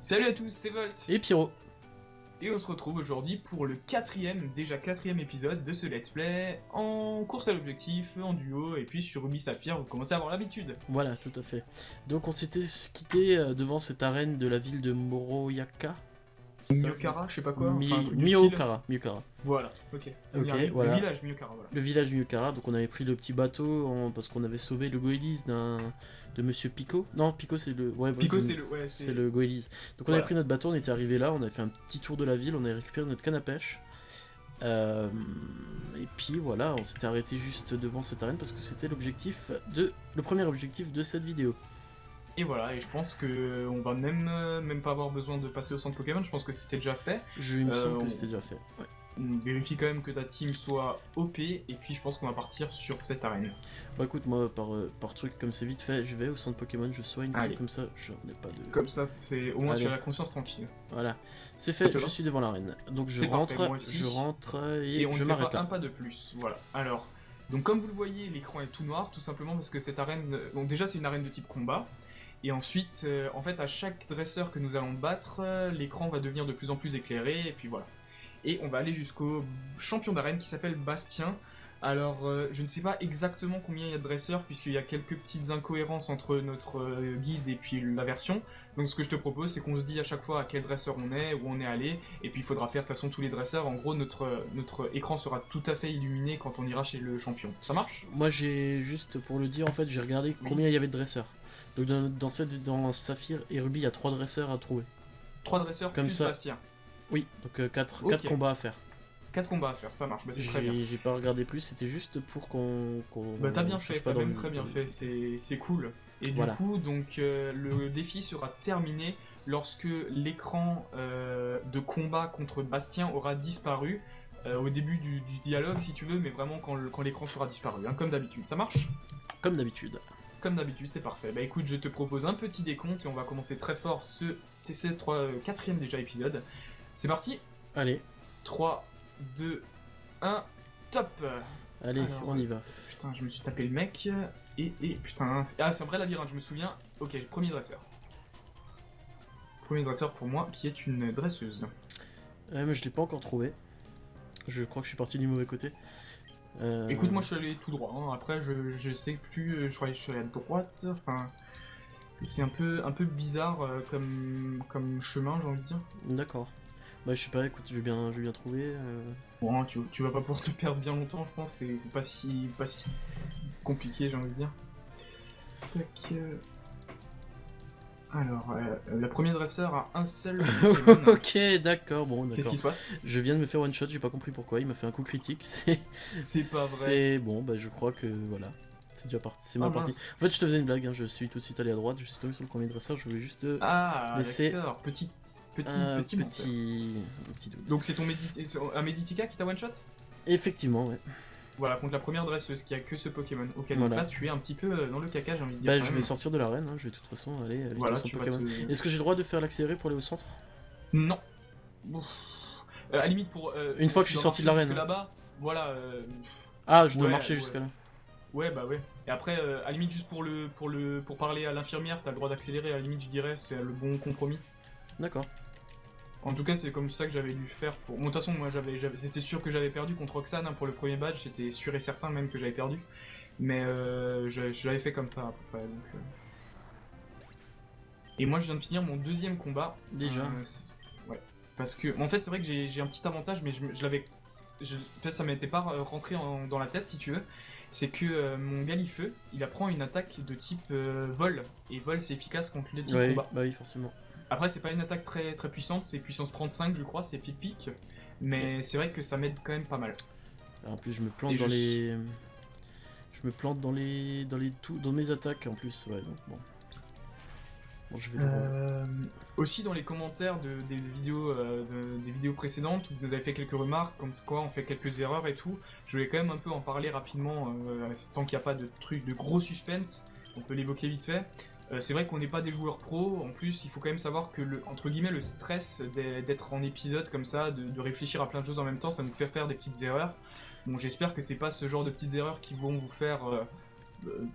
Salut à tous, c'est Volt. Et Pyro. Et on se retrouve aujourd'hui pour le quatrième épisode de ce let's play en course à l'objectif, en duo, et puis sur Ruby Saphir, vous commencez à avoir l'habitude. Voilà, tout à fait. Donc on s'était quitté devant cette arène de la ville de Moroyaka. Miyokara, je sais pas quoi. Miyokara. Voilà, ok. Voilà. Le village Miyokara, voilà. Le village Miyokara, donc on avait pris le petit bateau parce qu'on avait sauvé le Goélis de Monsieur Pico. Non, Pico c'est le... Ouais, Pico c'est le Goélis. Donc on avait pris notre bateau, on était arrivé là, on avait fait un petit tour de la ville, on avait récupéré notre canne à pêche. Et puis voilà, on s'était arrêté juste devant cette arène parce que c'était le premier objectif de cette vidéo. Et voilà, et je pense que on va même pas avoir besoin de passer au centre Pokémon, je pense que c'était déjà fait. Il me semble que c'était déjà fait, ouais. On vérifie quand même que ta team soit OP, et puis je pense qu'on va partir sur cette arène. Bah écoute, moi par truc comme c'est vite fait, je vais au centre Pokémon, je soigne, comme ça, je n'ai pas de... Comme ça, au moins tu as la conscience tranquille. Voilà, c'est fait, je suis devant l'arène. Donc je rentre et on je m'arrête là. Un pas de plus, voilà. Alors, donc comme vous le voyez, l'écran est tout noir, tout simplement parce que cette arène... Donc déjà c'est une arène de type combat, et ensuite, en fait, à chaque dresseur que nous allons battre, l'écran va devenir de plus en plus éclairé, et puis voilà. Et on va aller jusqu'au champion d'arène qui s'appelle Bastien. Alors, je ne sais pas exactement combien il y a de dresseurs, puisqu'il y a quelques petites incohérences entre notre guide et puis la version. Donc ce que je te propose, c'est qu'on se dit à chaque fois à quel dresseur on est, où on est allé, et puis il faudra faire de toute façon tous les dresseurs. En gros, notre écran sera tout à fait illuminé quand on ira chez le champion. Ça marche ? Moi, j'ai juste pour le dire, en fait, j'ai regardé combien il y avait de dresseurs. Donc dans Saphir et Ruby, il y a 3 dresseurs à trouver. 3 dresseurs comme plus ça. Bastien. Oui, donc 4 combats à faire. 4 combats à faire, ça marche, bah, c'est très bien. J'ai pas regardé plus, c'était juste pour qu'on... Bah t'as bien fait, t'as même très bien fait, c'est cool. Et du coup, donc le défi sera terminé lorsque l'écran de combat contre Bastien aura disparu. Au début du dialogue si tu veux, mais vraiment quand l'écran sera disparu, hein, comme d'habitude. Ça marche ? Comme d'habitude. Comme d'habitude, c'est parfait. Bah écoute, je te propose un petit décompte et on va commencer très fort ce quatrième déjà épisode. C'est parti ? Allez. 3, 2, 1, top. Allez, alors, on y va. Putain, je me suis tapé le mec, et putain, c'est un vrai labyrinthe, je me souviens. Ok, premier dresseur. Premier dresseur pour moi, qui est une dresseuse. Mais je l'ai pas encore trouvé. Je crois que je suis parti du mauvais côté. Écoute, moi je suis allé tout droit, hein. Après je sais plus, je crois que je suis allé à droite, enfin... C'est un peu bizarre comme chemin, j'ai envie de dire. D'accord. Bah je sais pas, écoute, je vais bien trouver. Bon, tu vas pas pouvoir te perdre bien longtemps, je pense, c'est pas si compliqué, j'ai envie de dire. Tac. Alors, la première dresseur a un seul Pokémon. Ok, d'accord, bon, d'accord. Qu'est-ce qui se passe ? Je viens de me faire one shot, j'ai pas compris pourquoi, il m'a fait un coup critique. C'est pas vrai. C'est bon, bah je crois que voilà. C'est déjà parti, c'est mal parti. En fait, je te faisais une blague, hein. Je suis tout de suite allé à droite, je suis tombé sur le premier dresseur, je voulais juste laisser... Ah, d'accord, petit doute. Donc c'est un Meditika qui t'a one shot ? Effectivement, ouais. Voilà, contre la première dresseuse qui a que ce Pokémon. Ok, donc là tu es un petit peu dans le caca, j'ai envie de dire. Bah je vais sortir de l'arène, hein. Je vais de toute façon aller voilà, son Pokémon. Est-ce que j'ai le droit de faire l'accéléré pour aller au centre ? Non. À la limite pour... une fois que je suis sorti de l'arène. Là-bas, voilà... Ah, je dois marcher jusqu'à là. Ouais, bah ouais. Et après, à la limite, juste pour parler à l'infirmière, t'as le droit d'accélérer, à la limite, je dirais, c'est le bon compromis. D'accord. En tout cas, c'est comme ça que j'avais dû faire pour... Bon, de toute façon, moi, c'était sûr que j'avais perdu contre Roxane, hein, pour le premier badge, c'était sûr et certain même que j'avais perdu. Mais je l'avais fait comme ça, à peu près, donc... Et moi, je viens de finir mon deuxième combat. Déjà ouais. Parce que... En fait, c'est vrai que j'ai un petit avantage, mais je l'avais... En fait, ça m'était pas rentré dans la tête, si tu veux. C'est que mon Galifeu, il apprend une attaque de type vol. Et vol, c'est efficace contre les types combat. Bah oui, forcément. Après, c'est pas une attaque très puissante, c'est puissance 35, je crois, c'est pic-pic. Mais c'est vrai que ça m'aide quand même pas mal. Alors, en plus, je me plante dans les... Je me plante dans mes attaques, en plus, ouais, donc bon. Bon, je vais aussi dans les commentaires des vidéos précédentes où vous avez fait quelques remarques comme quoi on fait quelques erreurs et tout, je voulais quand même un peu en parler rapidement, tant qu'il n'y a pas de gros suspense, on peut l'évoquer vite fait. C'est vrai qu'on n'est pas des joueurs pros, en plus il faut quand même savoir que entre guillemets le stress d'être en épisode comme ça, de réfléchir à plein de choses en même temps, ça nous fait faire des petites erreurs. Bon, j'espère que c'est pas ce genre de petites erreurs qui vont vous faire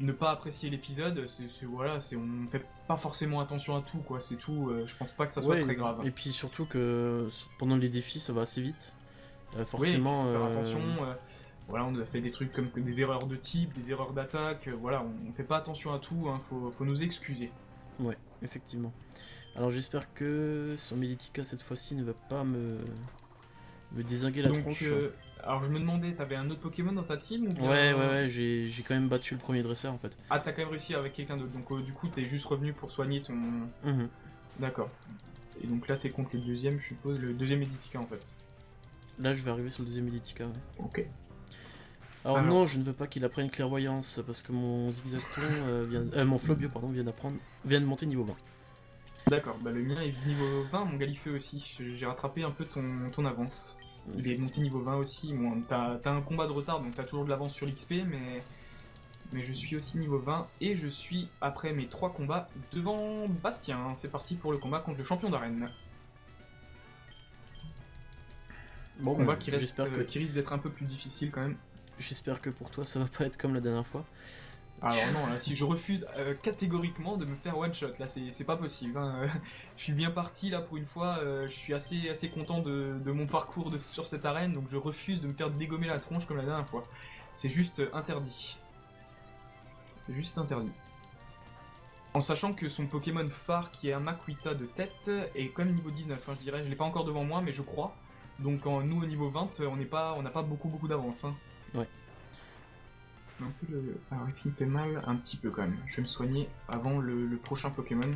ne pas apprécier l'épisode, voilà, on fait pas forcément attention à tout, quoi, c'est tout, je pense pas que ça soit très grave. Et puis surtout que pendant les défis, ça va assez vite. Forcément, Forcément... oui, faut faire attention, voilà, on a fait des trucs comme des erreurs de type, des erreurs d'attaque, voilà, on fait pas attention à tout, hein, faut nous excuser. Ouais, effectivement. Alors j'espère que son Meditica cette fois-ci ne va pas me dézinguer la tronche. Alors je me demandais, t'avais un autre Pokémon dans ta team ou bien... Ouais, j'ai quand même battu le premier dresseur en fait. Ah, t'as quand même réussi avec quelqu'un d'autre, donc du coup t'es juste revenu pour soigner ton... D'accord. Et donc là t'es contre le deuxième, je suppose, le deuxième Meditica en fait. Là je vais arriver sur le deuxième Meditica, ouais. Ok. Alors non, je ne veux pas qu'il apprenne clairvoyance, parce que mon Zigzagoon mon Flobio, pardon, vient de monter niveau 20. D'accord, bah le mien est niveau 20, mon Galifeu aussi, j'ai rattrapé un peu ton avance. Il est monté niveau 20 aussi, bon, t'as un combat de retard, donc t'as toujours de l'avance sur l'XP, mais je suis aussi niveau 20, et je suis, après mes 3 combats, devant Bastien. C'est parti pour le combat contre le champion d'arène. Bon, combat qui risque d'être un peu plus difficile quand même. J'espère que pour toi ça va pas être comme la dernière fois. Alors non, là, si je refuse catégoriquement de me faire one shot, là c'est pas possible. Hein. Je suis bien parti là pour une fois, je suis assez content de mon parcours sur cette arène, donc je refuse de me faire dégommer la tronche comme la dernière fois. C'est juste interdit. C'est juste interdit. En sachant que son Pokémon phare, qui est un Makuhita de tête, est quand même niveau 19, hein, je dirais. Je l'ai pas encore devant moi, mais je crois. Donc nous au niveau 20, on n'a pas beaucoup d'avance. Hein. Ouais. C'est un peu le... Alors est-ce qu'il me fait mal? Un petit peu quand même. Je vais me soigner avant le prochain Pokémon.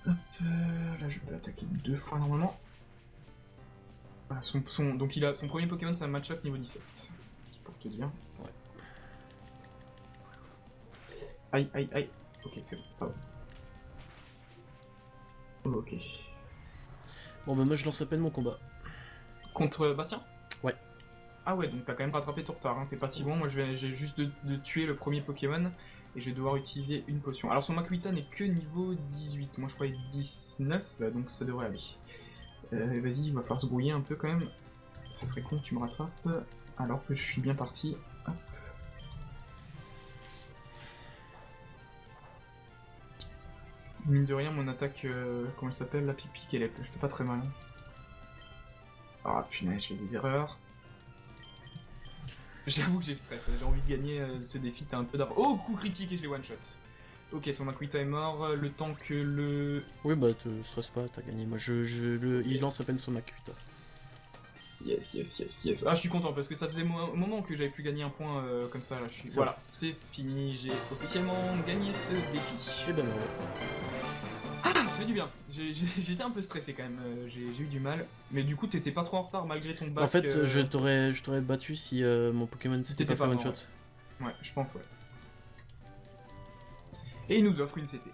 Hop, là je peux attaquer 2 fois normalement. Voilà, donc son premier Pokémon c'est un Machop niveau 17. C'est pour te dire. Ouais. Aïe. Ok, c'est bon, ça va. Ok. Bon bah moi je lance à peine mon combat. Contre Bastien? Ouais. Ah ouais, donc t'as quand même rattrapé ton retard, hein. T'es pas si bon. Moi j'ai juste de tuer le premier Pokémon et je vais devoir utiliser une potion. Alors son Makuhita n'est que niveau 18, moi je croyais 19, donc ça devrait aller. Vas-y, il va falloir se brouiller un peu quand même. Ça serait con que tu me rattrapes alors que je suis bien parti. Hop. Mine de rien, mon attaque, comment elle s'appelle, la pipique, elle fait pas très mal. Ah punaise, je fais des erreurs. J'avoue que j'ai stress, j'ai envie de gagner ce défi, t'as un peu d'avance. Oh, coup critique et je l'ai one shot. Ok, son Makuhita est mort, le temps que le... Oui bah te stresse pas, t'as gagné. Moi il lance à peine son Makuhita. Yes. Ah, je suis content parce que ça faisait un moment que j'avais plus gagné un point comme ça. Là, voilà, c'est fini. J'ai officiellement gagné ce défi. Et ben ouais. Ah, ça fait du bien. J'étais un peu stressé quand même. J'ai eu du mal. Mais du coup, t'étais pas trop en retard malgré ton bac. En fait, je t'aurais battu si mon Pokémon s'était pas fait one shot. Ouais, je pense, ouais. Et il nous offre une CT.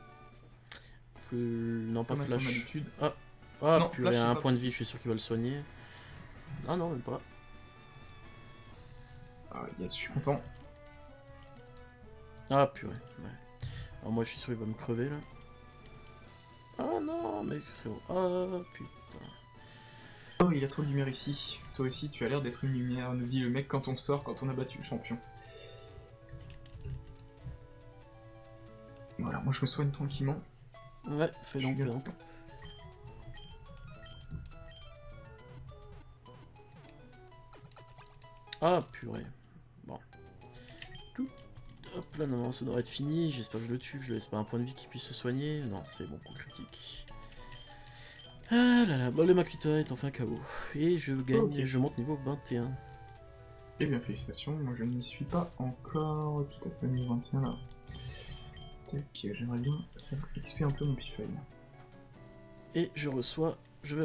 Non, pas comme Flash. D'habitude. Ah, non, purée, un point de vie, je suis sûr qu'il va le soigner. Ah non, même pas. Ah, yes, je suis content. Ah, purée, ouais. Alors moi, je suis sûr qu'il va me crever, là. Ah non, mec, c'est bon. Ah, putain. Oh, il y a trop de lumière ici. Toi aussi, tu as l'air d'être une lumière, nous dit le mec quand on sort, quand on a battu le champion. Voilà, moi je me soigne tranquillement. Ouais, fais donc. Ah, purée. Bon. Hop là, non, ça devrait être fini. J'espère que je le tue, que je laisse pas un point de vie qui puisse se soigner. Non, c'est bon, coup critique. Ah là là, bah, le Makuhita est enfin KO. Et je gagne, je monte niveau 21. Eh bien, félicitations, moi je n'y suis pas encore tout à fait niveau 21 là. Tac, j'aimerais bien faire XP un peu mon Pifile. Et je vais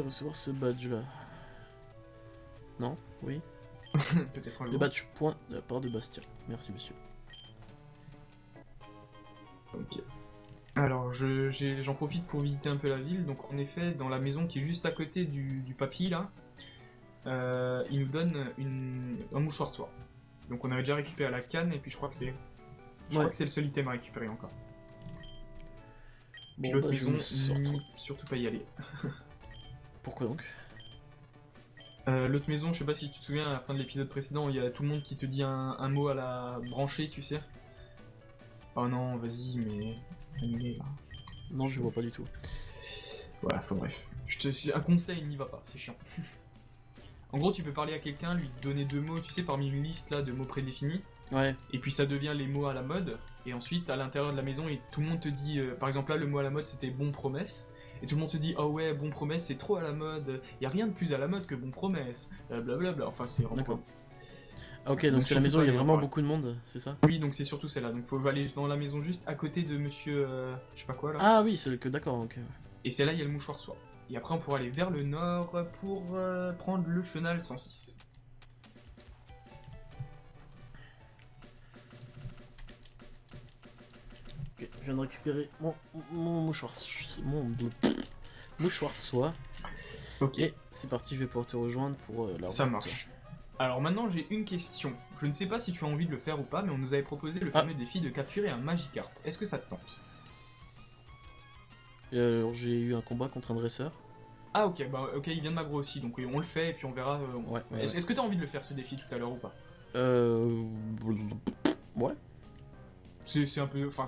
recevoir ce badge là. Non? Oui? Peut-être un Le jour. badge point de la part de Bastien. Merci monsieur. Ok. Alors j'en profite pour visiter un peu la ville, donc en effet dans la maison qui est juste à côté du papy là, il nous donne un mouchoir soie. Donc on avait déjà récupéré la canne et puis je crois que c'est le seul item à récupérer encore. Puis l'autre maison, surtout pas y aller. Pourquoi donc? L'autre maison, je sais pas si tu te souviens, à la fin de l'épisode précédent, il y a tout le monde qui te dit un mot à la branchée, tu sais. Oh non, vas-y, mais... annulé, là. Non, je vois pas du tout. Voilà, enfin bref. Un conseil, n'y va pas, c'est chiant. En gros, tu peux parler à quelqu'un, lui donner 2 mots, tu sais, parmi une liste là de mots prédéfinis. Ouais. Et puis ça devient les mots à la mode. Et ensuite, à l'intérieur de la maison, et tout le monde te dit, par exemple là, le mot à la mode c'était bon promesse. Et tout le monde te dit, oh ouais, bon promesse, c'est trop à la mode. Y a rien de plus à la mode que bon promesse. Blablabla. Enfin, c'est vraiment. D'accord. Ah, ok, donc c'est la maison, il y a vraiment beaucoup de monde, c'est ça? Oui, donc c'est surtout celle-là. Donc faut aller dans la maison juste à côté de monsieur. Je sais pas quoi là. Ah oui, c'est que d'accord, ok. Et c'est là, il y a le mouchoir soie. Et après, on pourra aller vers le nord pour prendre le chenal 106. Ok, je viens de récupérer mon mouchoir, mouchoir soie. Ok. Et c'est parti, je vais pouvoir te rejoindre pour la route. Ça marche. Alors maintenant, j'ai une question. Je ne sais pas si tu as envie de le faire ou pas, mais on nous avait proposé le fameux défi de capturer un Magikarp. Est-ce que ça te tente? Alors j'ai eu un combat contre un dresseur. Ah ok, bah ok, il vient de m'aggro aussi, donc on le fait et puis on verra. Ouais. Est-ce que tu as envie de le faire ce défi tout à l'heure ou pas? Ouais. C'est un peu... Enfin,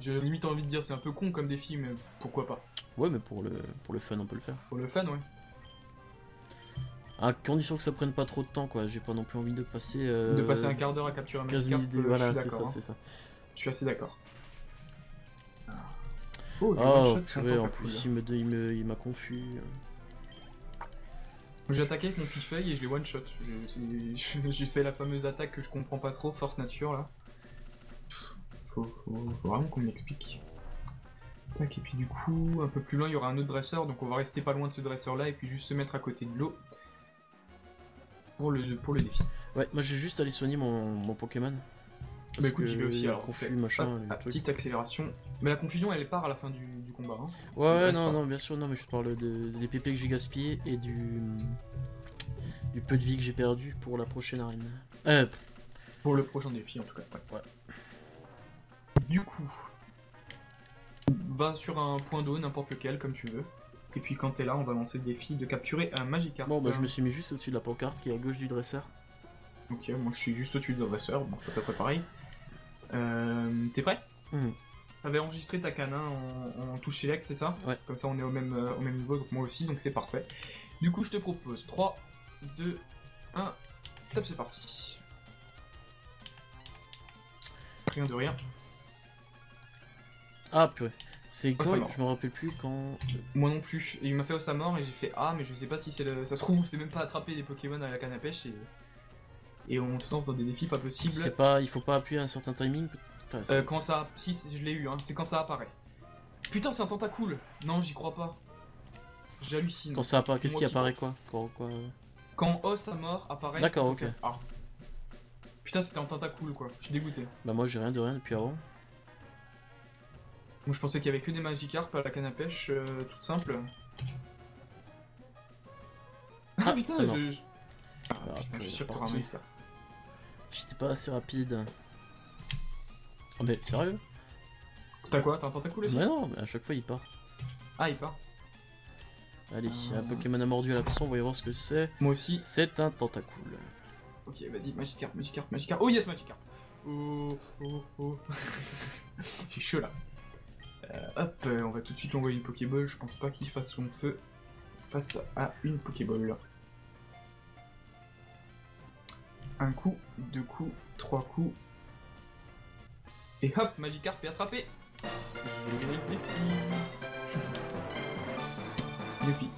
j'ai limite envie de dire c'est un peu con comme défi, mais pourquoi pas? Ouais, mais pour le fun, on peut le faire. Pour le fun, ouais. À condition que ça prenne pas trop de temps, quoi. J'ai pas non plus envie de passer... De passer un quart d'heure à capturer un 15 Magikarp, minutes, voilà, je suis d'accord. c'est ça. Je suis assez d'accord. Oh, Oh, purée, en plus il m'a confus. J'ai attaqué avec mon pifeuille et je l'ai one shot. J'ai fait la fameuse attaque que je comprends pas trop, force nature là. Faut vraiment qu'on m'explique. Tac, et puis du coup, un peu plus loin il y aura un autre dresseur, donc on va rester pas loin de ce dresseur là et puis juste se mettre à côté de l'eau pour le défi. Ouais, moi j'ai juste allé soigner mon Pokémon. Bah écoute, j'y vais aussi alors. Confus, machin, petite accélération. Mais la confusion elle part à la fin du combat. Hein. Ouais, non, bien sûr, non, mais je parle des PP que j'ai gaspillé et du peu de vie que j'ai perdu pour la prochaine arène. Pour le prochain défi en tout cas. Ouais. Du coup, va sur un point d'eau, n'importe lequel, comme tu veux. Et puis quand t'es là, on va lancer le défi de capturer un Magikarp. Bon, bah je me suis mis juste au-dessus de la pancarte qui est à gauche du dresseur. Ok, moi je suis juste au-dessus du dresseur, donc c'est à peu près pareil. T'es prêt? T'avais enregistré ta canin en touche select, c'est ça? Ouais. Comme ça on est au même niveau, donc moi aussi, donc c'est parfait. Du coup je te propose 3, 2, 1, top, c'est parti. Rien de rien. Ah purée. C'est quand Osamor. Je me rappelle plus quand... Moi non plus. Et il m'a fait Osamor et j'ai fait ah, mais je sais pas si c'est le... Ça se trouve, c'est même pas attraper des Pokémon à la canne à pêche et on se lance dans des défis pas possibles. C'est pas... Il faut pas appuyer à un certain timing. Quand ça... Si, je l'ai eu, hein. C'est quand ça apparaît. Putain, c'est un tentacool. Non, j'y crois pas. J'hallucine. Quand ça apparaît, qu'est-ce qui apparaît quoi? Quand Osamor apparaît... D'accord, ok. Ah. Putain, c'était un tentacool quoi. Je suis dégoûté. Bah moi j'ai rien de rien depuis avant. Moi je pensais qu'il y avait que des Magikarp à la canne à pêche, toute simple. Ah putain, putain, je suis sûr que t'auras un Magikarp. J'étais pas assez rapide. Oh mais sérieux? T'as quoi? T'as un tentacool aussi? Mais non, mais à chaque fois il part. Ah, il part. Allez, un Pokémon a mordu à l'absent, on va y voir ce que c'est. Moi aussi. C'est un tentacool. Ok, vas-y, Magikarp. Oh yes, Magikarp. Oh. J'ai chaud là. Hop, on va tout de suite l'envoyer une Pokéball. Je pense pas qu'il fasse long feu face à une Pokéball. Un coup, 2 coups, 3 coups. Et hop, Magikarp est attrapé. J'ai gagné le défi. Youpi.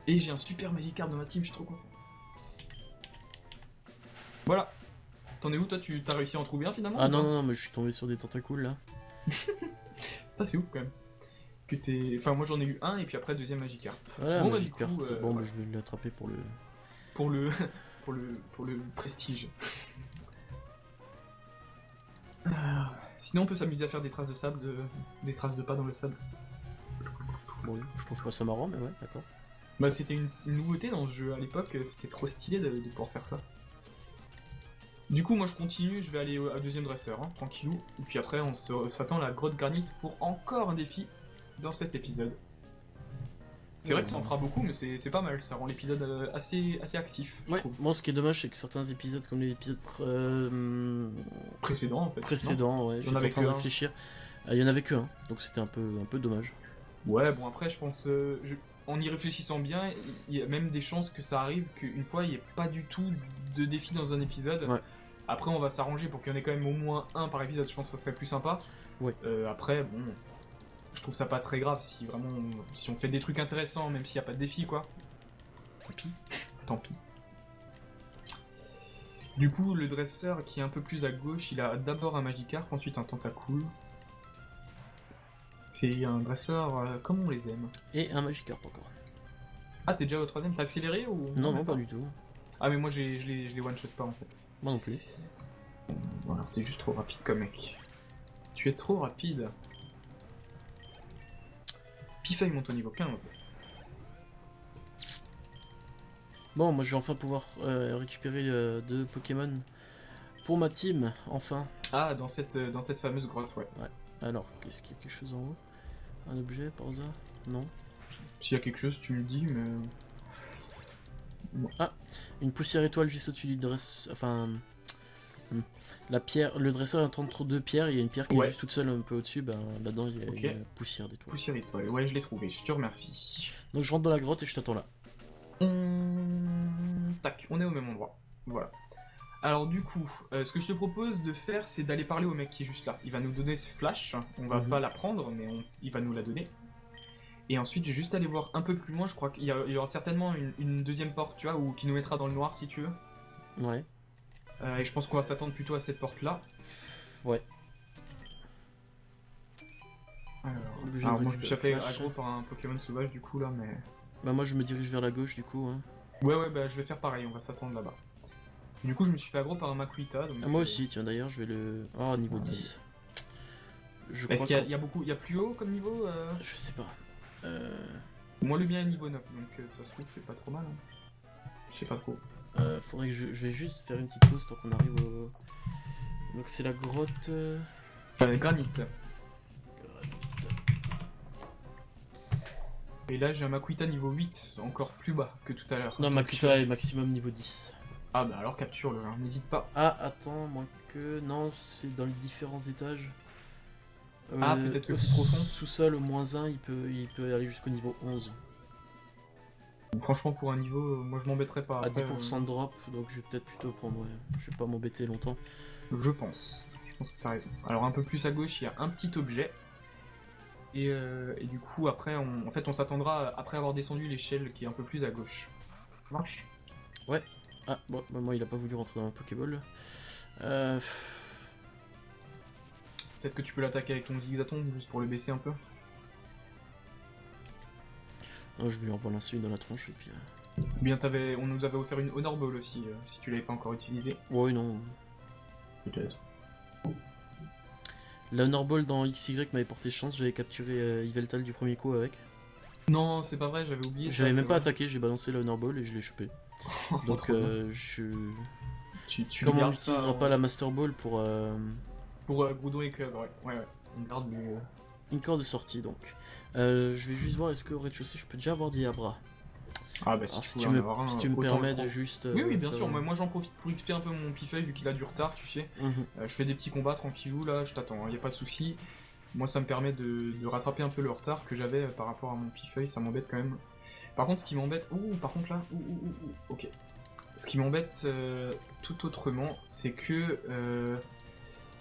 Et j'ai un super Magikarp dans ma team, je suis trop content. Voilà. T'en es où toi? Tu t'as réussi à en trouver un finalement? Ah non, mais je suis tombé sur des tentacoules là. Ça c'est ouf quand même. Que t'es... Enfin moi j'en ai eu un et puis après deuxième Magikarp. Voilà, bon, Magikarp, bah, du coup, bon, bah, je vais l'attraper pour le... pour le prestige. Sinon on peut s'amuser à faire des traces de sable, des traces de pas dans le sable. Bon, je trouve pas ça marrant, mais ouais, d'accord. Bah c'était une nouveauté dans le jeu à l'époque, c'était trop stylé de pouvoir faire ça. Du coup moi je continue, je vais aller à deuxième dresseur, hein, tranquillou. Et puis après on s'attend à la grotte granite pour encore un défi dans cet épisode. C'est vrai que ça en fera beaucoup, mais c'est pas mal, ça rend l'épisode assez actif, je Ouais, trouve. moi ce qui est dommage, c'est que certains épisodes, comme l'épisode Précédent, en fait. précédent, ouais, Il y en j'étais en avait train de que un. réfléchir. Il y en avait que un, donc c'était un peu dommage. Ouais, bon après, je pense, en y réfléchissant bien, il y a même des chances que ça arrive qu'une fois, il n'y ait pas du tout de défi dans un épisode. Ouais. Après, on va s'arranger pour qu'il y en ait quand même au moins un par épisode, je pense que ça serait plus sympa. Ouais. Après, bon, je trouve ça pas très grave si vraiment, si on fait des trucs intéressants, même s'il n'y a pas de défi, quoi. Tant pis. Tant pis. Du coup, le dresseur qui est un peu plus à gauche, il a d'abord un Magikarp, ensuite un Tentacool. C'est un dresseur comme on les aime. Et un Magikarp encore. Ah, t'es déjà au troisième? T'as accéléré ou... Non, même pas du tout. Ah, mais moi je les one-shot pas en fait. Moi non plus. Bon, alors t'es juste trop rapide comme mec. Tu es trop rapide. Pifeuille monte au niveau 15. Bon, moi je vais enfin pouvoir récupérer 2 Pokémon pour ma team, enfin. Ah, dans cette fameuse grotte, ouais. Alors, qu'est-ce qu'il y a quelque chose en haut? Un objet par hasard? Non. S'il y a quelque chose, tu me dis, mais... Ah, une poussière étoile juste au-dessus du dresseur. Enfin, la pierre, le dresseur est entre deux pierres. Il y a une pierre qui est juste toute seule un peu au-dessus. Ben là-dedans il y a une poussière d'étoile. Poussière étoile, ouais, je l'ai trouvé. Je te remercie. Donc je rentre dans la grotte et je t'attends là. Tac, on est au même endroit. Voilà. Alors du coup, ce que je te propose de faire, c'est d'aller parler au mec qui est juste là. Il va nous donner ce flash. On va pas la prendre, mais il va nous la donner. Et ensuite, je vais juste aller voir un peu plus loin. Je crois qu'il y aura certainement une deuxième porte, tu vois, ou qui nous mettra dans le noir, si tu veux. Ouais. Et je pense qu'on va s'attendre plutôt à cette porte-là. Ouais. Alors moi, je me suis fait aggro par un Pokémon sauvage, du coup, là, mais... Bah moi, je me dirige vers la gauche, du coup. Hein. Ouais, bah je vais faire pareil, on va s'attendre là-bas. Du coup, je me suis fait aggro par un Makuhita. Donc, moi aussi, tiens, d'ailleurs, je vais le... Oh, niveau 10. Est-ce qu'il y a beaucoup... Il y a plus haut comme niveau Je sais pas. Moi, le mien est niveau 9, donc ça se trouve, c'est pas trop mal. Hein. Je sais pas trop. Faudrait que je vais juste faire une petite pause tant qu'on arrive au... Donc c'est la grotte... Granit. Et là, j'ai un Makuhita niveau 8, encore plus bas que tout à l'heure. Non, Makuhita est maximum niveau 10. Ah bah alors capture-le, hein, n'hésite pas. Ah, attends, moins que... Non, c'est dans les différents étages. Ah, peut-être que plus profond. Sous-sol, au moins 1, il peut aller jusqu'au niveau 11. Franchement, pour un niveau, moi je m'embêterais pas. À 10% de drop, donc je vais peut-être plutôt prendre, ouais. Je vais pas m'embêter longtemps. Je pense que t'as raison. Alors un peu plus à gauche, il y a un petit objet. Et du coup, après, en fait, on s'attendra, après avoir descendu l'échelle qui est un peu plus à gauche. Ça marche? Ouais. Ah, bon, bah, moi il a pas voulu rentrer dans la Pokéball. Peut-être que tu peux l'attaquer avec ton Zigzaton, juste pour le baisser un peu. Non, je vais lui en balancer une dans la tronche et puis... Ou bien on nous avait offert une Honor Ball aussi, si tu l'avais pas encore utilisé. Ouais, non. Peut-être. La Honor Ball dans XY m'avait porté chance, j'avais capturé Yveltal du premier coup avec. Non, c'est pas vrai, j'avais oublié. J'avais même pas attaqué, j'ai balancé la Honor Ball et je l'ai chopé. Donc comme on n'utilisera pas la Master Ball pour... Pour Groudon et Club, ouais. On garde le... Une corde de sortie donc. Je vais juste voir, est-ce qu'au rez-de-chaussée je peux déjà avoir des Abra? Ah bah si tu me permets de juste... oui, bien sûr, moi j'en profite pour XP un peu mon Pifeuille vu qu'il a du retard, tu sais. Je fais des petits combats tranquillou là, je t'attends, y a pas de souci. Moi ça me permet de rattraper un peu le retard que j'avais par rapport à mon Pifeuille, ça m'embête quand même. Par contre ce qui m'embête... par contre là... ok. Ce qui m'embête tout autrement, c'est que...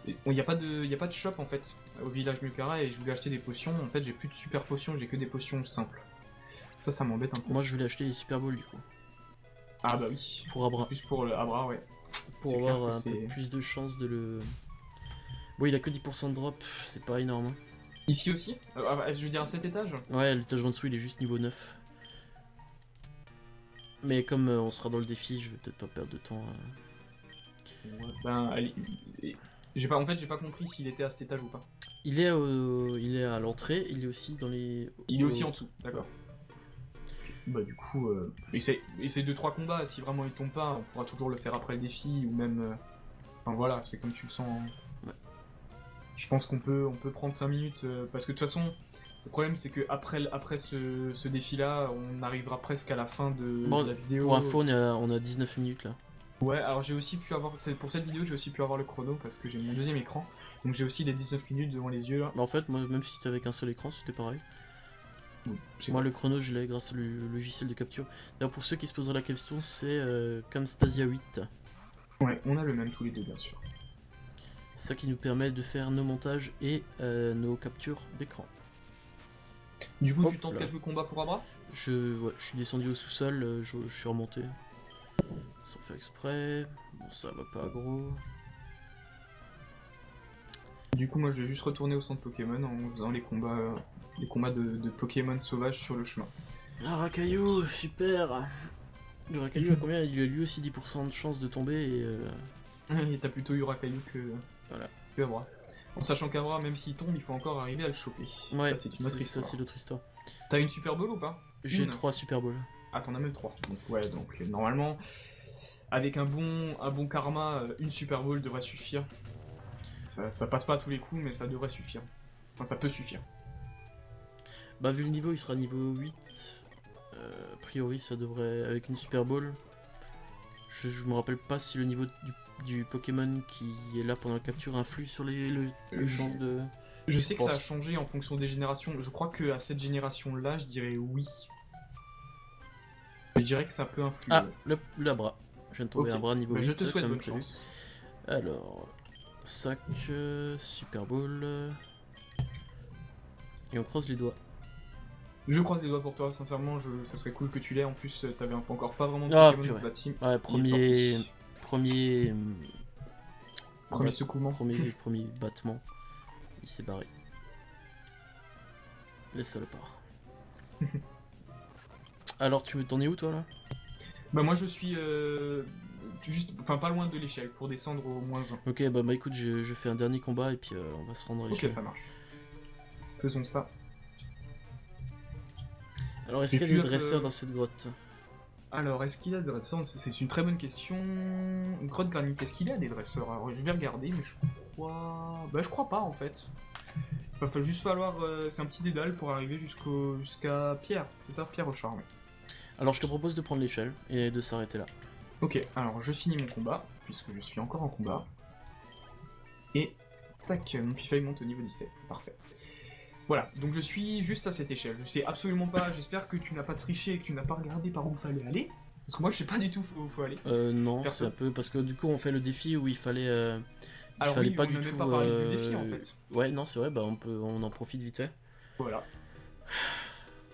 il n'y a pas de shop en fait au village Mukara et je voulais acheter des potions. En fait, j'ai plus de super potions, j'ai que des potions simples. Ça m'embête un peu. Moi, je voulais acheter les Super Balls du coup. Ah bah oui. Pour Abra. Plus pour le Abra, ouais. Pour avoir un peu plus de chance de le... Bon, il a que 10% de drop, c'est pas énorme. Hein. Ici aussi je veux dire à cet étage. Ouais, l'étage en dessous, il est juste niveau 9. Mais comme on sera dans le défi, je vais peut-être pas perdre de temps. Ouais, ben, allez... j'ai pas compris s'il était à cet étage ou pas. Il est à l'entrée, il est aussi dans les... Il est aussi en dessous, d'accord. Bah du coup, essaye 2-3 combats, si vraiment il tombe pas, on pourra toujours le faire après le défi, ou même... Enfin voilà, c'est comme tu le sens. Ouais. Je pense qu'on peut prendre 5 minutes, parce que de toute façon, Le problème, c'est que après ce défi-là, on arrivera presque à la fin Bon, de la vidéo. pour info, on a 19 minutes là. Ouais, alors j'ai aussi pu avoir, pour cette vidéo, j'ai aussi pu avoir le chrono parce que j'ai mon deuxième écran. Donc j'ai aussi les 19 minutes devant les yeux là. Mais en fait, moi, même si t'avais qu'un seul écran, c'était pareil. Oui, Moi, le chrono, je l'ai grâce au logiciel de capture. D'ailleurs, pour ceux qui se poseraient la question, c'est comme Stasia 8. Ouais, on a le même tous les deux, bien sûr. C'est ça qui nous permet de faire nos montages et nos captures d'écran. Du coup, Hop tu tentes là. quelques combats pour Abra? Je suis descendu au sous-sol, je suis remonté. Sans faire exprès. Bon, ça va pas gros. Du coup, moi, je vais juste retourner au centre Pokémon en faisant les combats de Pokémon sauvages sur le chemin. Ah, Rakaillou, super. Le Rakaillou a combien? Il a lui aussi 10% de chance de tomber et... Et t'as plutôt eu Rakaillou Voilà. que Abra. En sachant qu'Abra, même s'il tombe, il faut encore arriver à le choper. Ouais, ça, c'est une autre histoire. Ça, c'est l'autre histoire. T'as une Super Bowl ou pas? J'ai Une. 3 Super Balls. Ah, t'en as même 3. Donc, ouais, donc normalement, avec un bon karma, une Super Bowl devrait suffire. Ça passe pas à tous les coups, mais ça devrait suffire. Enfin, ça peut suffire. Bah, vu le niveau, il sera niveau 8. A priori, ça devrait. Avec une Super Ball. Je me rappelle pas si le niveau du Pokémon qui est là pendant la capture influe sur les chances de. Je sais que pense. ça a changé en fonction des générations. Je crois qu'à cette génération-là, je dirais oui. Je dirais que ça peut influer. Ah, le bras. Je viens de tomber Ok. un bras niveau Bah, 8. je te souhaite comme bonne prévu. chance. Alors, sac, Super Ball. Et on croise les doigts. Je croise les doigts pour toi, sincèrement, ça serait cool que tu l'aies. En plus, t'avais encore pas vraiment de Ah, Pokémon purée. dans ta team. Ouais, Il est premier secouement. premier battement. Il s'est barré. Les salopards. Alors, t'en es où toi là? Bah moi je suis juste, enfin pas loin de l'échelle pour descendre au moins 1. Ok, bah écoute, je fais un dernier combat et puis on va se rendre à Ok, l'échelle. ça marche. Faisons ça. Alors, est-ce Et qu'il y tu a des as, dresseurs dans cette grotte? Alors, est-ce qu'il y a des dresseurs? C'est une très bonne question. Grotte granite, est-ce qu'il y a des dresseurs? Alors, je vais regarder, mais je crois... Bah, je crois pas, en fait. Il va juste falloir... c'est un petit dédale pour arriver jusqu'à Pierre. C'est ça, Pierre au charme. Alors, je te propose de prendre l'échelle et de s'arrêter là. Ok, alors je finis mon combat, puisque je suis encore en combat. Et... Tac, mon Pifei monte au niveau 17, c'est parfait. Voilà, donc je suis juste à cette échelle. Je sais absolument pas, j'espère que tu n'as pas triché et que tu n'as pas regardé par où il fallait aller. Parce que moi je sais pas du tout où il faut aller. Non, c'est Personne. un peu... Parce que du coup, on fait le défi où il fallait... Alors fallait oui, pas on du n'a même tout... pas parlé du défi en fait. Ouais, non, c'est vrai, bah on en profite vite fait. Voilà.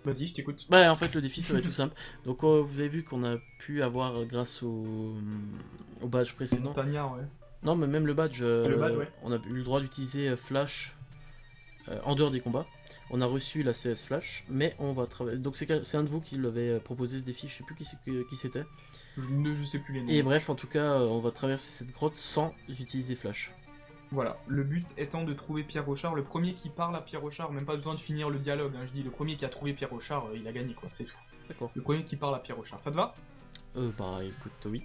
Vas-y, je t'écoute. Bah en fait le défi ça va être tout simple. Donc vous avez vu qu'on a pu avoir grâce au badge précédent. Montagnard, ouais. Non mais même le badge, ouais. on a eu le droit d'utiliser Flash en dehors des combats. On a reçu la CS Flash, mais on va travailler. Donc c'est un de vous qui l'avait proposé ce défi, je sais plus qui c'était. Je sais plus les noms. Et bref, en tout cas, on va traverser cette grotte sans utiliser Flash. Voilà, le but étant de trouver Pierre Rochard. Le premier qui parle à Pierre Rochard, même pas besoin de finir le dialogue, hein. Je dis le premier qui a trouvé Pierre Rochard, il a gagné quoi, c'est tout. D'accord. Le premier qui parle à Pierre Rochard, ça te va? Bah écoute, oui.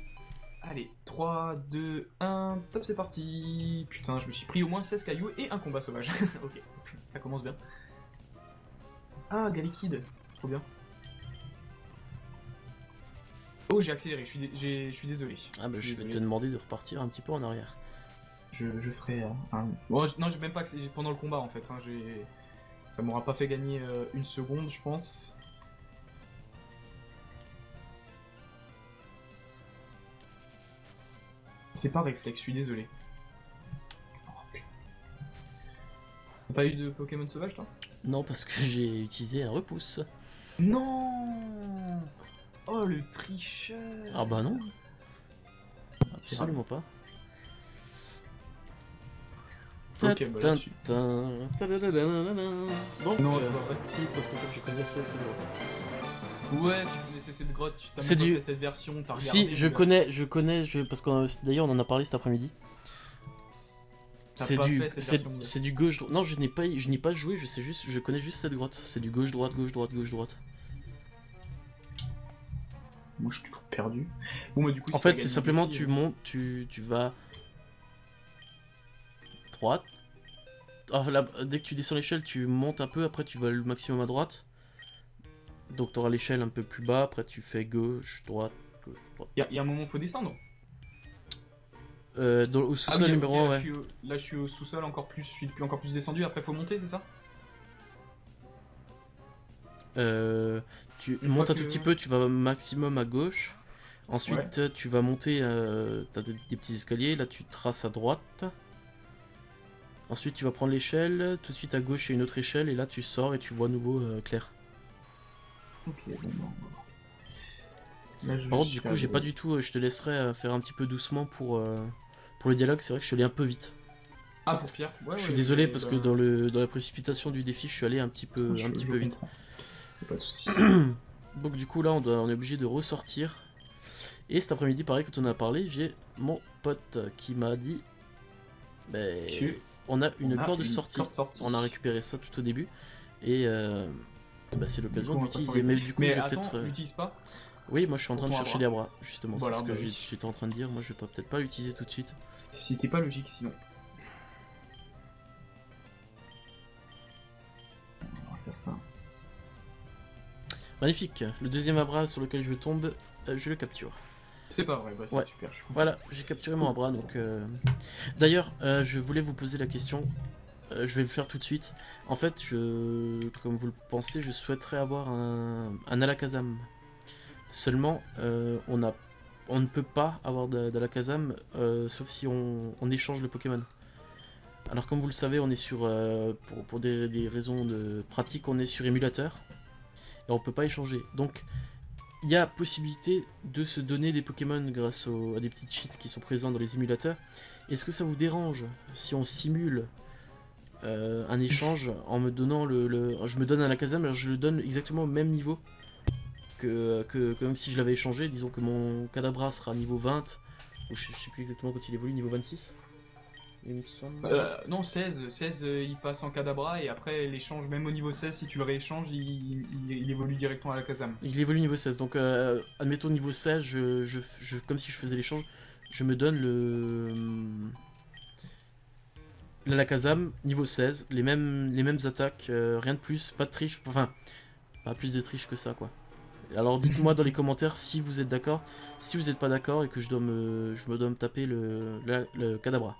Allez, 3, 2, 1, top, c'est parti. Putain, je me suis pris au moins 16 cailloux et un combat sauvage. Ok, ça commence bien. Ah, Galikid, trop bien. Oh, j'ai accéléré, je suis désolé. Ah bah je vais te demander de repartir un petit peu en arrière. Je ferai un... Bon, non, j'ai même pas accéléré pendant le combat en fait. Hein, ça m'aura pas fait gagner une seconde, je pense. C'est pas réflexe, je suis désolé. Oh, putain. T'as pas eu de Pokémon sauvage toi? Non, parce que j'ai utilisé un repousse. Non. Oh, le tricheur. Ah bah non. C'est Absolument pas. Ok, bah là-dessus. Donc, Non, c'est pas vrai. si, parce qu'en fait je connaissais cette grotte. Ouais, tu connaissais cette grotte, tu t'as C'est même pas du- fait cette version, t'as regardé. Si, je connais, parce que d'ailleurs on en a parlé cet après-midi. T'as C'est pas du, fait cette version c'est du gauche droite. Non, je n'ai pas joué, je connais juste cette grotte. C'est du gauche droite, gauche droite, gauche droite. Moi je suis toujours perdu. Bon, bah du coup, En si t'as fait, c'est gagné le simplement défi, tu montes, tu vas droite. Alors là, dès que tu descends l'échelle, tu montes un peu, après tu vas le maximum à droite. Donc tu auras l'échelle un peu plus bas, après tu fais gauche, droite, gauche, droite. Il y a un moment où il faut descendre. Au sous-sol numéro 1, ouais. Là, je suis au sous-sol encore plus, je suis encore plus descendu, après faut monter, c'est ça? Tu Une montes fois un tout que- petit peu, tu vas maximum à gauche. Ensuite, Ouais. tu vas monter, t'as des petits escaliers, là tu traces à droite. Ensuite, tu vas prendre l'échelle, tout de suite à gauche, il y a une autre échelle, et là tu sors et tu vois à nouveau clair. Ok, bon, bon. Là, je Par contre, suis du coup, à j'ai pas droite. du tout, je te laisserai faire un petit peu doucement pour le dialogue, c'est vrai que je suis allé un peu vite. Ah, pour Pierre? Ouais, Je ouais, suis désolé parce que bah, dans la précipitation du défi, je suis allé un petit peu je vite. comprends. Y a pas de soucis. Donc du coup là on est obligé de ressortir. Et cet après-midi pareil quand on a parlé, j'ai mon pote qui m'a dit ben, Que on a une on a corde une sortie. corde sortie. On a récupéré ça tout au début. Et bah, c'est Du l'occasion coup, on va d'utiliser. pas s'embêter. Mais du coup Mais je vais attends, peut-être... l'utilise pas. Oui moi je suis en Pour train de ton chercher bras. les bras. Justement Voilà, c'est ce que bah oui. j'étais en train de dire. Moi je vais peut-être pas l'utiliser tout de suite. C'était pas logique sinon. On va faire ça. Magnifique. Le deuxième abra sur lequel je tombe, je le capture. C'est pas vrai, bah c'est Ouais. super, je suis content. Voilà, j'ai capturé mon abra donc... D'ailleurs, je voulais vous poser la question. Je vais le faire tout de suite. En fait, comme vous le pensez, je souhaiterais avoir un Alakazam. Seulement, on ne peut pas avoir d'Alakazam sauf si on échange le Pokémon. Alors comme vous le savez, on est sur pour des raisons de pratique, on est sur émulateur et on peut pas échanger. Donc il y a possibilité de se donner des Pokémon grâce à des petites cheats qui sont présents dans les émulateurs. Est-ce que ça vous dérange si on simule un échange en me donnant je me donne un Alakazam, alors je le donne exactement au même niveau que comme si je l'avais échangé. Disons que mon Kadabra sera niveau 20, ou je sais plus exactement quand il évolue, niveau 26 il me semble. Non, 16, il passe en Kadabra et après l'échange, même au niveau 16, si tu le rééchanges, il évolue directement à la Kazam. Il évolue niveau 16, donc admettons niveau 16, comme si je faisais l'échange, je me donne l'Alakazam niveau 16, les mêmes attaques, rien de plus, pas de triche, enfin, pas plus de triche que ça quoi. Alors dites-moi dans les commentaires si vous êtes d'accord, si vous n'êtes pas d'accord et que je dois me taper le Kadabra.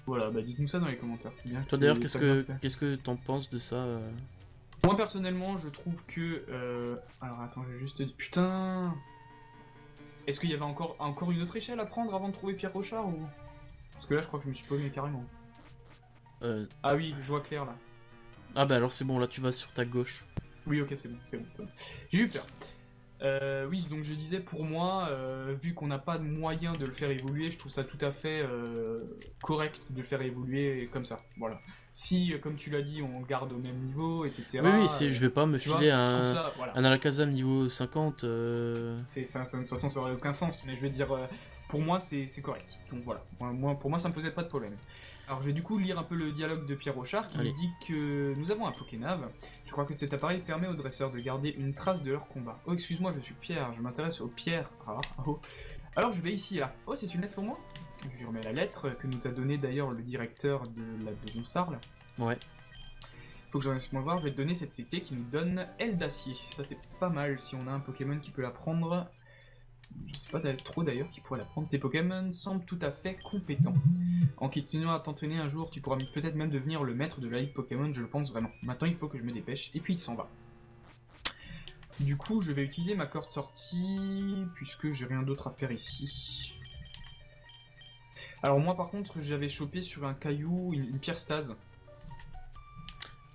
Voilà, bah dites-nous ça dans les commentaires, c'est bien. Toi d'ailleurs, qu'est-ce que t'en penses de ça Moi personnellement, je trouve que... Alors attends, je vais juste te dire... Putain. Est-ce qu'il y avait encore une autre échelle à prendre avant de trouver Pierre Rochard ou... Parce que là, je crois que je me suis paumé carrément. Ah oui, je vois clair là. Ah bah alors c'est bon, là tu vas sur ta gauche. Oui, ok, c'est bon. J'ai eu peur. Oui, donc je disais, pour moi, vu qu'on n'a pas de moyen de le faire évoluer, je trouve ça tout à fait correct de le faire évoluer comme ça. Voilà. Si, comme tu l'as dit, on le garde au même niveau, etc. Oui, je vais pas me filer voilà. un Alakazam niveau 50. De toute façon, ça aurait aucun sens, mais je veux dire, pour moi, c'est correct. Donc voilà, pour moi, ça me posait pas de problème. Alors, je vais du coup lire un peu le dialogue de Pierre Rochard qui nous dit que nous avons un Pokénav. Je crois que cet appareil permet aux dresseurs de garder une trace de leur combat. Oh, excuse-moi, je suis Pierre, je m'intéresse aux pierres rares. Oh. Alors, je vais ici et là. Oh, c'est une lettre pour moi? Je lui remets la lettre que nous a donnée d'ailleurs le directeur de Donsarle. Ouais. Faut que j'en laisse moi voir, je vais te donner cette cité qui nous donne Aile d'Acier. Ça, c'est pas mal si on a un Pokémon qui peut la prendre. Je sais pas trop d'ailleurs qui pourrait la prendre. Tes Pokémon semblent tout à fait compétents. En continuant à t'entraîner un jour, tu pourras peut-être même devenir le maître de la Ligue Pokémon, je le pense vraiment. Maintenant, il faut que je me dépêche. Et puis, il s'en va. Du coup, je vais utiliser ma corde sortie, puisque j'ai rien d'autre à faire ici. Alors moi, par contre, j'avais chopé sur un caillou une pierre stase.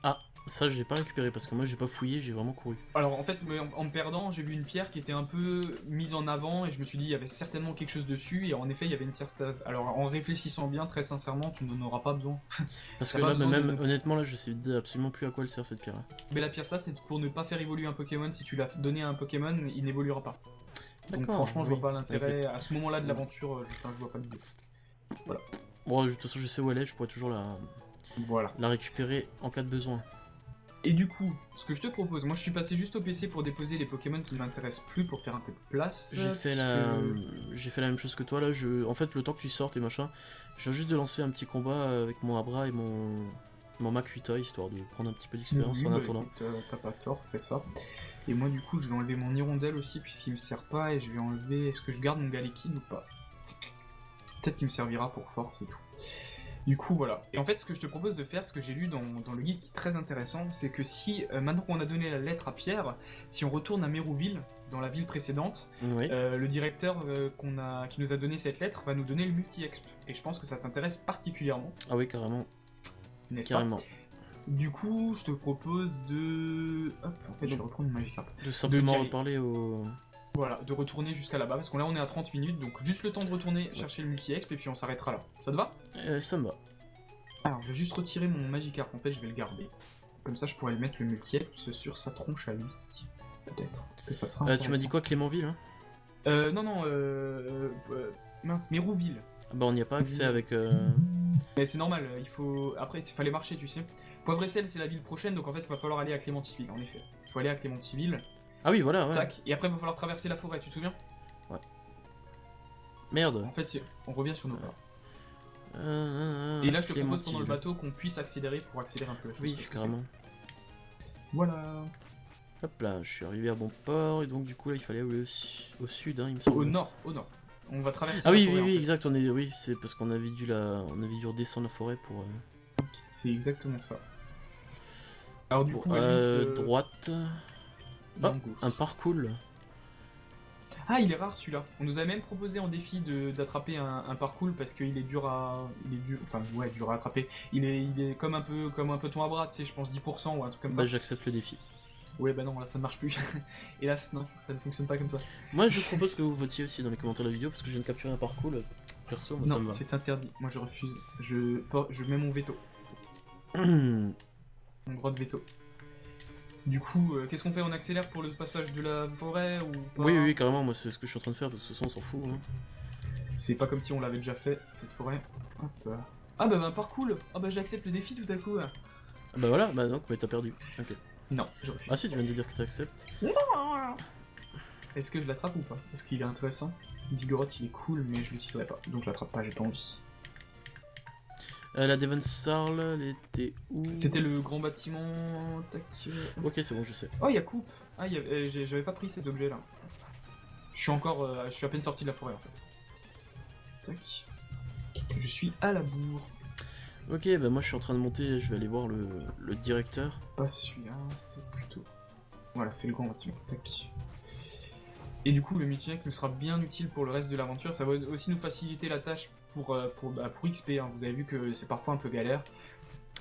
Ah, ça je l'ai pas récupéré parce que moi j'ai pas fouillé, j'ai vraiment couru. Alors en fait, en me perdant, j'ai vu une pierre qui était un peu mise en avant et je me suis dit il y avait certainement quelque chose dessus et en effet il y avait une pierre stase. Alors en réfléchissant bien, très sincèrement, tu n'en auras pas besoin. Parce que là, même honnêtement, là je sais absolument plus à quoi elle sert cette pierre là. Mais la pierre stase c'est pour ne pas faire évoluer un Pokémon. Si tu l'as donné à un Pokémon, il n'évoluera pas. Donc franchement, je vois pas l'intérêt. À ce moment-là de l'aventure, je vois pas l'idée. Voilà. Bon, de toute façon, je sais où elle est, je pourrais toujours la récupérer en cas de besoin. Et du coup, ce que je te propose, moi je suis passé juste au PC pour déposer les Pokémon qui ne m'intéressent plus pour faire un peu de place. J'ai fait la même chose que toi là. En fait, le temps que tu sortes et machin, je viens juste de lancer un petit combat avec mon Abra et mon Makuita histoire de prendre un petit peu d'expérience en attendant. Écoute, t'as pas tort, fais ça. Et moi du coup, je vais enlever mon Hirondelle aussi puisqu'il me sert pas et je vais enlever. Est-ce que je garde mon Galekid ou pas? Peut-être qu'il me servira pour force et tout. Du coup, voilà. Et en fait, ce que je te propose de faire, ce que j'ai lu dans le guide qui est très intéressant, c'est que si, maintenant qu'on a donné la lettre à Pierre, si on retourne à Mérouville, dans la ville précédente, Oui. le directeur qui nous a donné cette lettre va nous donner le multi-exp. Et je pense que ça t'intéresse particulièrement. Ah oui, carrément. N'est-ce Carrément. pas? Du coup, je te propose de... Hop, en fait, je vais reprendre mon Magikarp. De simplement reparler au... Voilà, de retourner jusqu'à là-bas, parce que là on est à 30 minutes, donc juste le temps de retourner chercher le multi-exp et puis on s'arrêtera là. Ça te va? Ça me va. Alors, je vais juste retirer mon Magikarp, en fait, je vais le garder. Comme ça, je pourrais le mettre le multi-exp sur sa tronche à lui. Peut-être que ça sera tu m'as dit quoi, Clémentville Non, mince, Mérouville. Bah on n'y a pas accès avec... Mais c'est normal, il faut... Après, il fallait marcher, tu sais. Poivre et Sel, c'est la ville prochaine, donc en fait, il va falloir aller à Clémentiville, en effet. Il faut aller à Clémentiville. Ah oui, voilà, ouais. Tac, et après, il va falloir traverser la forêt, tu te souviens? Ouais. Merde. En fait, on revient sur nos pas. Et là, je te propose pendant le bateau qu'on puisse accélérer pour accélérer un peu la chose. Oui, carrément. Voilà. Hop là, je suis arrivé à bon port, et donc du coup là il fallait aller au sud, hein, il me semble. Au nord. On va traverser la forêt. Ah oui, exact, oui, c'est parce qu'on avait dû redescendre la forêt pour... C'est exactement ça. Alors du coup, droite... Oh, un parcours. Ah, il est rare celui-là. On nous a même proposé en défi d'attraper un parcours parce qu'il est dur à... dur à attraper. Il est comme un peu ton Abra, tu sais, je pense 10% ou un truc comme ça. Bah j'accepte le défi. Ouais, bah non, là ça ne marche plus. Hélas, non, ça ne fonctionne pas comme ça. Moi je propose que vous votiez aussi dans les commentaires de la vidéo parce que je viens de capturer un parcours. Perso, moi ça me va. Non, c'est interdit. Moi je refuse. Je mets mon veto. Mon droit de veto. Du coup, qu'est-ce qu'on fait? On accélère pour le passage de la forêt ou pas? Oui, carrément, moi c'est ce que je suis en train de faire parce que ça on s'en fout. Hein. C'est pas comme si on l'avait déjà fait, cette forêt. Hop. Ah bah un parcours. Ah bah j'accepte le défi tout à coup. Bah voilà, bah donc, mais t'as perdu. Ok. Non, je refuse. Ah si, tu viens de dire que t'acceptes. Est-ce que je l'attrape ou pas? Parce qu'il est intéressant. Vigoroth il est cool, mais je l'utiliserai pas. Donc je l'attrape pas, j'ai pas envie. La Devonsarl, elle était où? C'était le grand bâtiment... Tac... Ok, c'est bon, je sais. Oh, il y a coupe. Ah, j'avais pas pris cet objet là. Je suis encore... je suis à peine sorti de la forêt en fait. Tac. Je suis à la bourre. Ok, bah moi je suis en train de monter, je vais aller voir le directeur. C'est pas celui-là, c'est plutôt... Voilà, c'est le grand bâtiment. Tac. Et du coup, le multi-link nous sera bien utile pour le reste de l'aventure. Ça va aussi nous faciliter la tâche pour XP. Hein. Vous avez vu que c'est parfois un peu galère.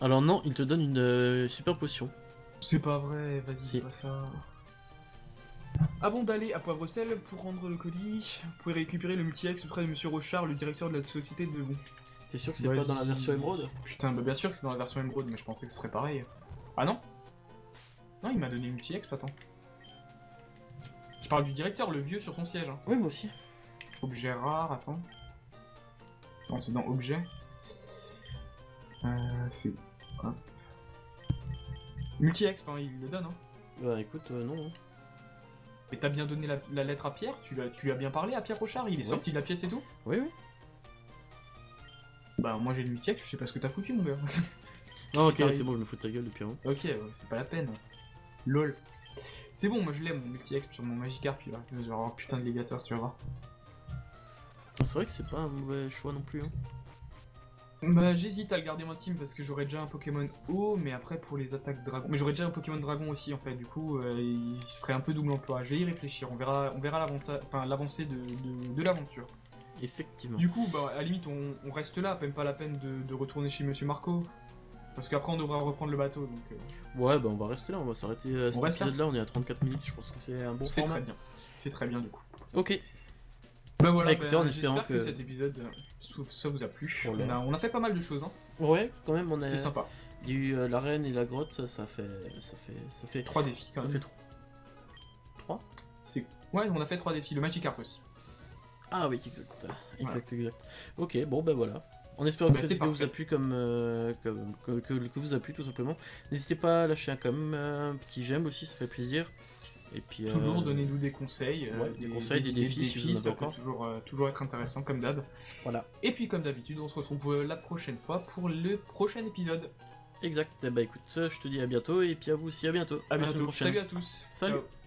Alors non, il te donne une super potion. C'est pas vrai, vas-y, si. pas ça. Avant d'aller à Poivre-Sel pour rendre le colis, vous pouvez récupérer le multi-ex auprès de Monsieur Rochard, le directeur de la société de Debout. T'es sûr que c'est pas dans la version émeraude? Putain, bah bien sûr que c'est dans la version émeraude, mais je pensais que ce serait pareil. Ah non? Non, il m'a donné le multi-ex, attends. Je parle du directeur, le vieux sur son siège. Hein. Oui, moi aussi. Objet rare, attends. Non, c'est dans objet. C'est... Hop. Multi-exp, hein, il le donne. Hein. Bah écoute, non. Hein. Mais t'as bien donné la lettre à Pierre? Tu lui as bien parlé à Pierre Rochard? Il est sorti de la pièce et tout? Oui. Bah moi j'ai le multi-exp, je sais pas ce que t'as foutu mon gars. Non, ok, c'est bon, je me fous de ta gueule depuis un. Ok, c'est pas la peine. LOL. C'est bon, moi je l'aime, mon multi-exp sur mon Magikarp, il va avoir un putain de légateur, tu vas voir. C'est vrai que c'est pas un mauvais choix non plus. Hein. Bah j'hésite à le garder en team parce que j'aurais déjà un Pokémon haut, mais après pour les attaques dragon... Mais j'aurais déjà un Pokémon dragon aussi en fait, du coup il se ferait un peu double emploi. Je vais y réfléchir, on verra l'avancée de l'aventure. Effectivement. Du coup, bah à la limite on reste là, même pas la peine de retourner chez Monsieur Marco. Parce qu'après on devra reprendre le bateau donc... Ouais bah on va rester là, on va s'arrêter à cet épisode là, on est à 34 minutes, je pense que c'est un bon format. C'est très bien, c'est très bien du coup. Ok. Bah voilà, écoutez, en espérant j'espère que cet épisode ça vous a plu. Voilà. On a fait pas mal de choses hein. Ouais, quand même C'était sympa. Il y a eu l'arène et la grotte, ça fait 3 défis quand même. Ça fait 3. Ouais, on a fait 3 défis, le Magikarp aussi. Ah oui, exact. Ok, bon bah voilà. En espérant que Bah, cette c'est vidéo vous a parfait. plu que vous a plu tout simplement. N'hésitez pas à lâcher un petit j'aime aussi, ça fait plaisir. Et puis Toujours donnez-nous des conseils, ouais, des conseils, des idées de défis si vous en avez ça peut encore. toujours être intéressant comme d'hab. Voilà. Et puis comme d'habitude, on se retrouve la prochaine fois pour le prochain épisode. Exact. Bah écoute, je te dis à bientôt et puis à vous aussi à bientôt. À la semaine bientôt. prochaine. Salut à tous. Salut. Ciao.